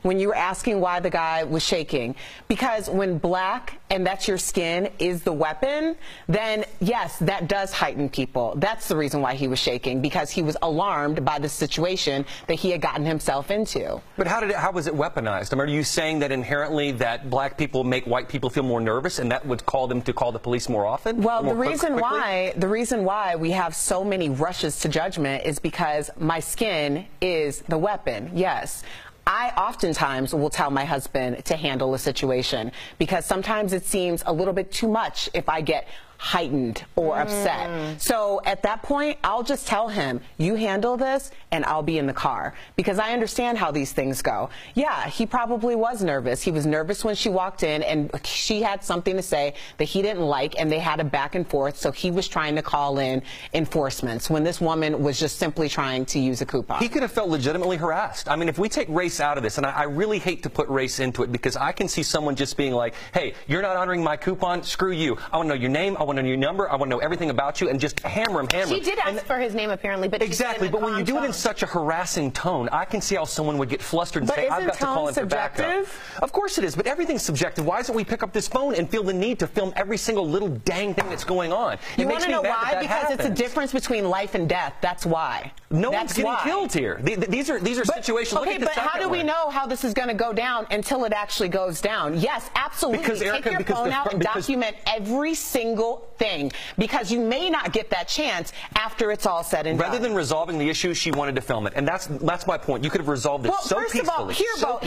when you were asking why the guy was shaking. Because when black, and that's your skin, is the weapon, then yes, that does heighten people. That's the reason why he was shaking, because he was alarmed by the situation that he had gotten himself into. But how was it weaponized? I mean, are you saying that inherently that black people make white people feel more nervous, and that would call them to call the police more often? Well, the reason why we have so many rushes to judgment is because my skin is the weapon. Yes. I oftentimes will tell my husband to handle a situation because sometimes it seems a little bit too much if I get heightened or upset. So at that point, I'll just tell him, you handle this and I'll be in the car, because I understand how these things go. Yeah, he probably was nervous. He was nervous when she walked in and she had something to say that he didn't like, and they had a back and forth, so he was trying to call in enforcements when this woman was just simply trying to use a coupon. He could have felt legitimately harassed. I mean, if we take race out of this, and I really hate to put race into it, because I can see someone just being like, hey, you're not honoring my coupon, screw you. I want to know your name, I want to know your number, I want to know everything about you, and just hammer him. She did ask for his name, apparently, but exactly. But when you do it in such a harassing tone, I can see how someone would get flustered and say, I've got to call in for backup. Of course it is, but everything's subjective. Why isn't we pick up this phone and feel the need to film every single little dang thing that's going on? You want to know why? Because it's a difference between life and death. That's why. No one's getting killed here. These are situations. Okay, but how do we know how this is going to go down until it actually goes down? Yes, absolutely. Because, Erica, take your phone out and document every single thing, because you may not get that chance after it's all said and done. Rather than resolving the issue, she wanted to film it, and that's my point. You could have resolved this so peacefully. Well, first of all,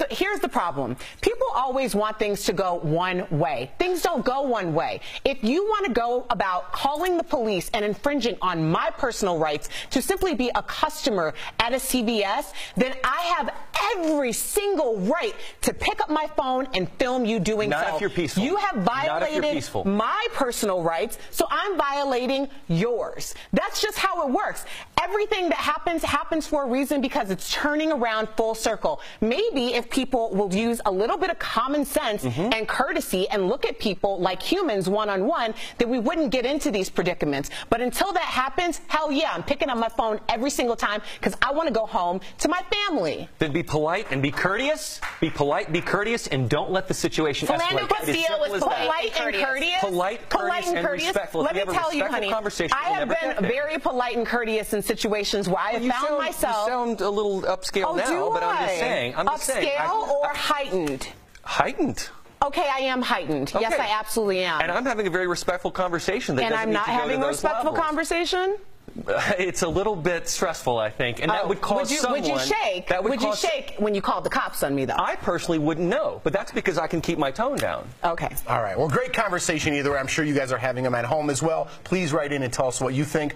here's the problem. People always want things to go one way. Things don't go one way. If you want to go about calling the police and infringing on my personal rights to simply be a customer at a CVS, then I have every single right to pick up my phone and film you doing so. Not if you're peaceful. You have violated my personal rights, so I'm violating yours. That's just how it works. Everything that happens for a reason, because it's turning around full circle. Maybe if people will use a little bit of common sense and courtesy and look at people like humans one-on-one, then we wouldn't get into these predicaments. But until that happens, hell yeah, I'm picking up my phone every single time because I want to go home to my family. Then be polite and be courteous. Be polite, be courteous, and don't let the situation escalate. Philando Castile was polite and courteous. Polite, courteous, and respectful. Let me tell you, honey, I have been very polite and courteous in situations where I have found myself. You sound a little upscale now, but I'm just saying. Upscale or heightened? Heightened. Okay, I am heightened. Okay. Yes, I absolutely am. And I'm having a very respectful conversation. And I'm not having a respectful conversation? It's a little bit stressful, I think, and that would cause someone. Would you shake? Would you shake when you called the cops on me, though? I personally wouldn't know, but that's because I can keep my tone down. Okay. All right. Well, great conversation either way. I'm sure you guys are having them at home as well. Please write in and tell us what you think.